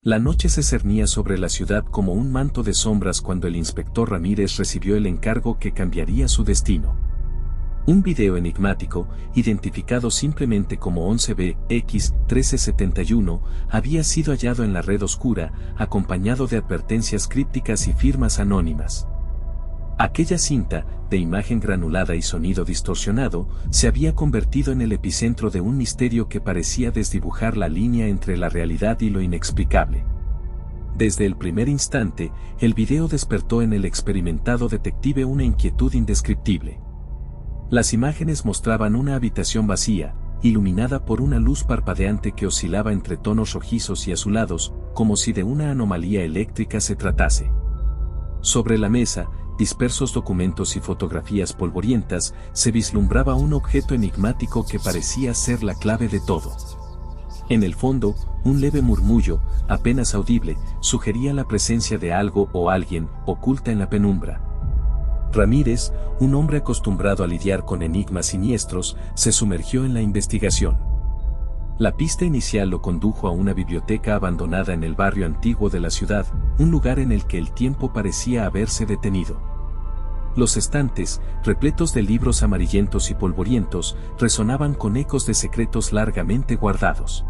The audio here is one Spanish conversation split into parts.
La noche se cernía sobre la ciudad como un manto de sombras cuando el inspector Ramírez recibió el encargo que cambiaría su destino. Un video enigmático, identificado simplemente como 11BX1371, había sido hallado en la red oscura, acompañado de advertencias crípticas y firmas anónimas. Aquella cinta, de imagen granulada y sonido distorsionado, se había convertido en el epicentro de un misterio que parecía desdibujar la línea entre la realidad y lo inexplicable. Desde el primer instante, el video despertó en el experimentado detective una inquietud indescriptible. Las imágenes mostraban una habitación vacía, iluminada por una luz parpadeante que oscilaba entre tonos rojizos y azulados, como si de una anomalía eléctrica se tratase. Sobre la mesa, dispersos documentos y fotografías polvorientas, se vislumbraba un objeto enigmático que parecía ser la clave de todo. En el fondo, un leve murmullo, apenas audible, sugería la presencia de algo o alguien oculta en la penumbra. Ramírez, un hombre acostumbrado a lidiar con enigmas siniestros, se sumergió en la investigación. La pista inicial lo condujo a una biblioteca abandonada en el barrio antiguo de la ciudad, un lugar en el que el tiempo parecía haberse detenido. Los estantes, repletos de libros amarillentos y polvorientos, resonaban con ecos de secretos largamente guardados.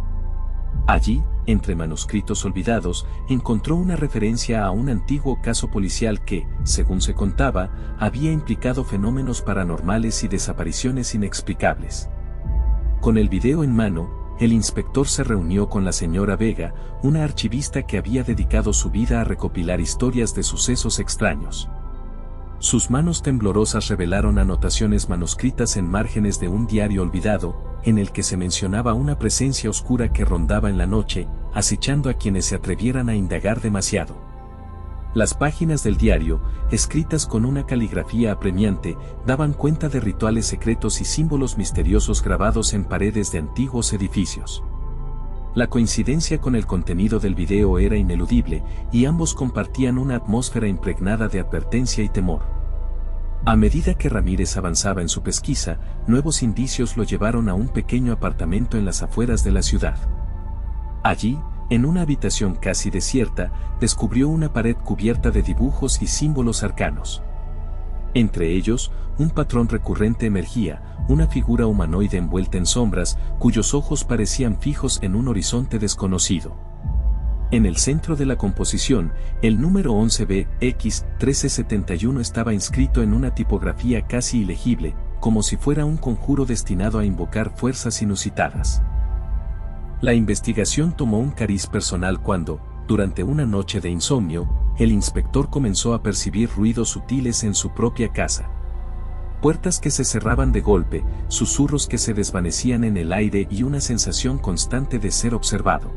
Allí, entre manuscritos olvidados, encontró una referencia a un antiguo caso policial que, según se contaba, había implicado fenómenos paranormales y desapariciones inexplicables. Con el video en mano, el inspector se reunió con la señora Vega, una archivista que había dedicado su vida a recopilar historias de sucesos extraños. Sus manos temblorosas revelaron anotaciones manuscritas en márgenes de un diario olvidado, en el que se mencionaba una presencia oscura que rondaba en la noche, acechando a quienes se atrevieran a indagar demasiado. Las páginas del diario, escritas con una caligrafía apremiante, daban cuenta de rituales secretos y símbolos misteriosos grabados en paredes de antiguos edificios. La coincidencia con el contenido del video era ineludible, y ambos compartían una atmósfera impregnada de advertencia y temor. A medida que Ramírez avanzaba en su pesquisa, nuevos indicios lo llevaron a un pequeño apartamento en las afueras de la ciudad. Allí, en una habitación casi desierta, descubrió una pared cubierta de dibujos y símbolos arcanos. Entre ellos, un patrón recurrente emergía, una figura humanoide envuelta en sombras, cuyos ojos parecían fijos en un horizonte desconocido. En el centro de la composición, el número 11BX1371 estaba inscrito en una tipografía casi ilegible, como si fuera un conjuro destinado a invocar fuerzas inusitadas. La investigación tomó un cariz personal cuando, durante una noche de insomnio, el inspector comenzó a percibir ruidos sutiles en su propia casa. Puertas que se cerraban de golpe, susurros que se desvanecían en el aire y una sensación constante de ser observado.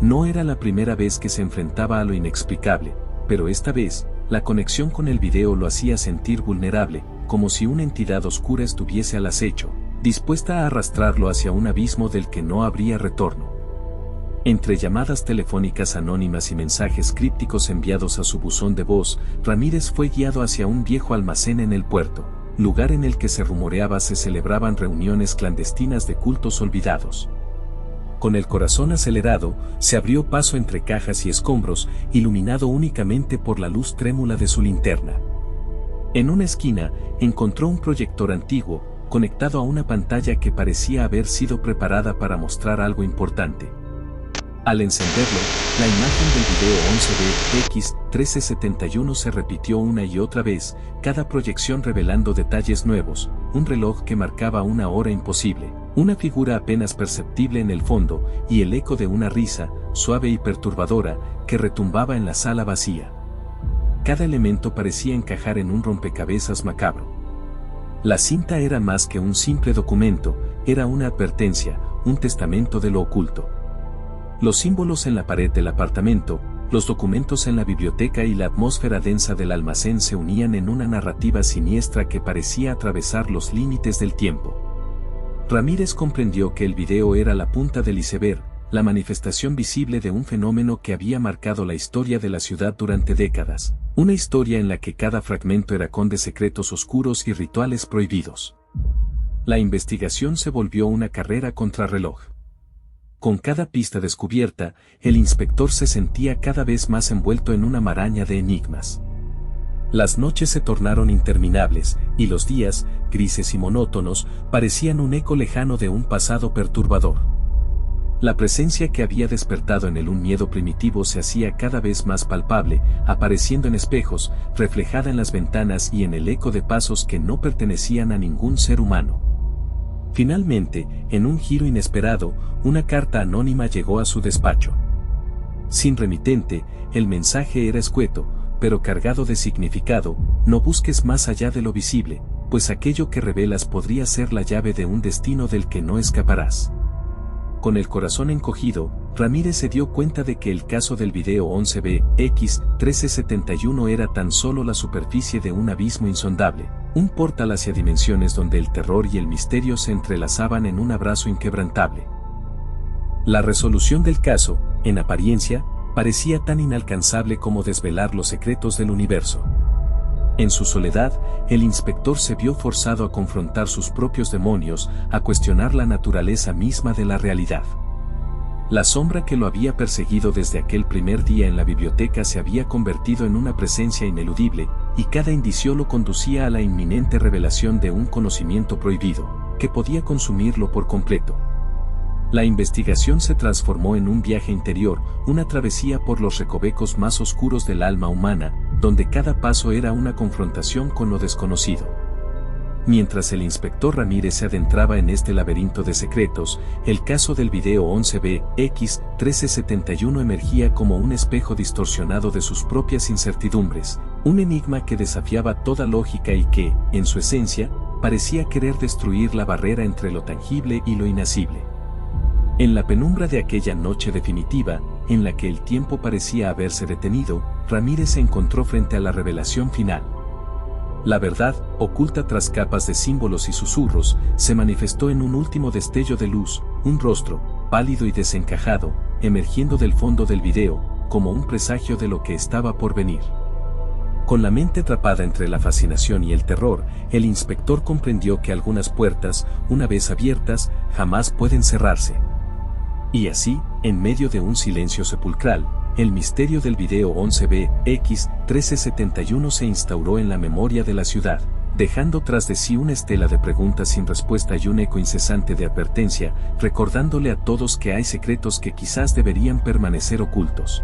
No era la primera vez que se enfrentaba a lo inexplicable, pero esta vez, la conexión con el video lo hacía sentir vulnerable, como si una entidad oscura estuviese al acecho, dispuesta a arrastrarlo hacia un abismo del que no habría retorno. Entre llamadas telefónicas anónimas y mensajes crípticos enviados a su buzón de voz, Ramírez fue guiado hacia un viejo almacén en el puerto, lugar en el que se rumoreaba se celebraban reuniones clandestinas de cultos olvidados. Con el corazón acelerado, se abrió paso entre cajas y escombros, iluminado únicamente por la luz trémula de su linterna. En una esquina, encontró un proyector antiguo, conectado a una pantalla que parecía haber sido preparada para mostrar algo importante. Al encenderlo, la imagen del video 11BX1371 se repitió una y otra vez, cada proyección revelando detalles nuevos, un reloj que marcaba una hora imposible, una figura apenas perceptible en el fondo, y el eco de una risa, suave y perturbadora, que retumbaba en la sala vacía. Cada elemento parecía encajar en un rompecabezas macabro. La cinta era más que un simple documento, era una advertencia, un testamento de lo oculto. Los símbolos en la pared del apartamento, los documentos en la biblioteca y la atmósfera densa del almacén se unían en una narrativa siniestra que parecía atravesar los límites del tiempo. Ramírez comprendió que el video era la punta del iceberg, la manifestación visible de un fenómeno que había marcado la historia de la ciudad durante décadas, una historia en la que cada fragmento era conde secretos oscuros y rituales prohibidos. La investigación se volvió una carrera contrarreloj. Con cada pista descubierta, el inspector se sentía cada vez más envuelto en una maraña de enigmas. Las noches se tornaron interminables, y los días, grises y monótonos, parecían un eco lejano de un pasado perturbador. La presencia que había despertado en él un miedo primitivo se hacía cada vez más palpable, apareciendo en espejos, reflejada en las ventanas y en el eco de pasos que no pertenecían a ningún ser humano. Finalmente, en un giro inesperado, una carta anónima llegó a su despacho. Sin remitente, el mensaje era escueto, pero cargado de significado: no busques más allá de lo visible, pues aquello que revelas podría ser la llave de un destino del que no escaparás. Con el corazón encogido, Ramírez se dio cuenta de que el caso del video 11BX1371 era tan solo la superficie de un abismo insondable, un portal hacia dimensiones donde el terror y el misterio se entrelazaban en un abrazo inquebrantable. La resolución del caso, en apariencia, parecía tan inalcanzable como desvelar los secretos del universo. En su soledad, el inspector se vio forzado a confrontar sus propios demonios, a cuestionar la naturaleza misma de la realidad. La sombra que lo había perseguido desde aquel primer día en la biblioteca se había convertido en una presencia ineludible, y cada indicio lo conducía a la inminente revelación de un conocimiento prohibido, que podía consumirlo por completo. La investigación se transformó en un viaje interior, una travesía por los recovecos más oscuros del alma humana, donde cada paso era una confrontación con lo desconocido. Mientras el inspector Ramírez se adentraba en este laberinto de secretos, el caso del video 11BX1371 emergía como un espejo distorsionado de sus propias incertidumbres, un enigma que desafiaba toda lógica y que, en su esencia, parecía querer destruir la barrera entre lo tangible y lo inacible. En la penumbra de aquella noche definitiva, en la que el tiempo parecía haberse detenido, Ramírez se encontró frente a la revelación final. La verdad, oculta tras capas de símbolos y susurros, se manifestó en un último destello de luz, un rostro, pálido y desencajado, emergiendo del fondo del video, como un presagio de lo que estaba por venir. Con la mente atrapada entre la fascinación y el terror, el inspector comprendió que algunas puertas, una vez abiertas, jamás pueden cerrarse. Y así, en medio de un silencio sepulcral, el misterio del video 11BX1371 se instauró en la memoria de la ciudad, dejando tras de sí una estela de preguntas sin respuesta y un eco incesante de advertencia, recordándole a todos que hay secretos que quizás deberían permanecer ocultos.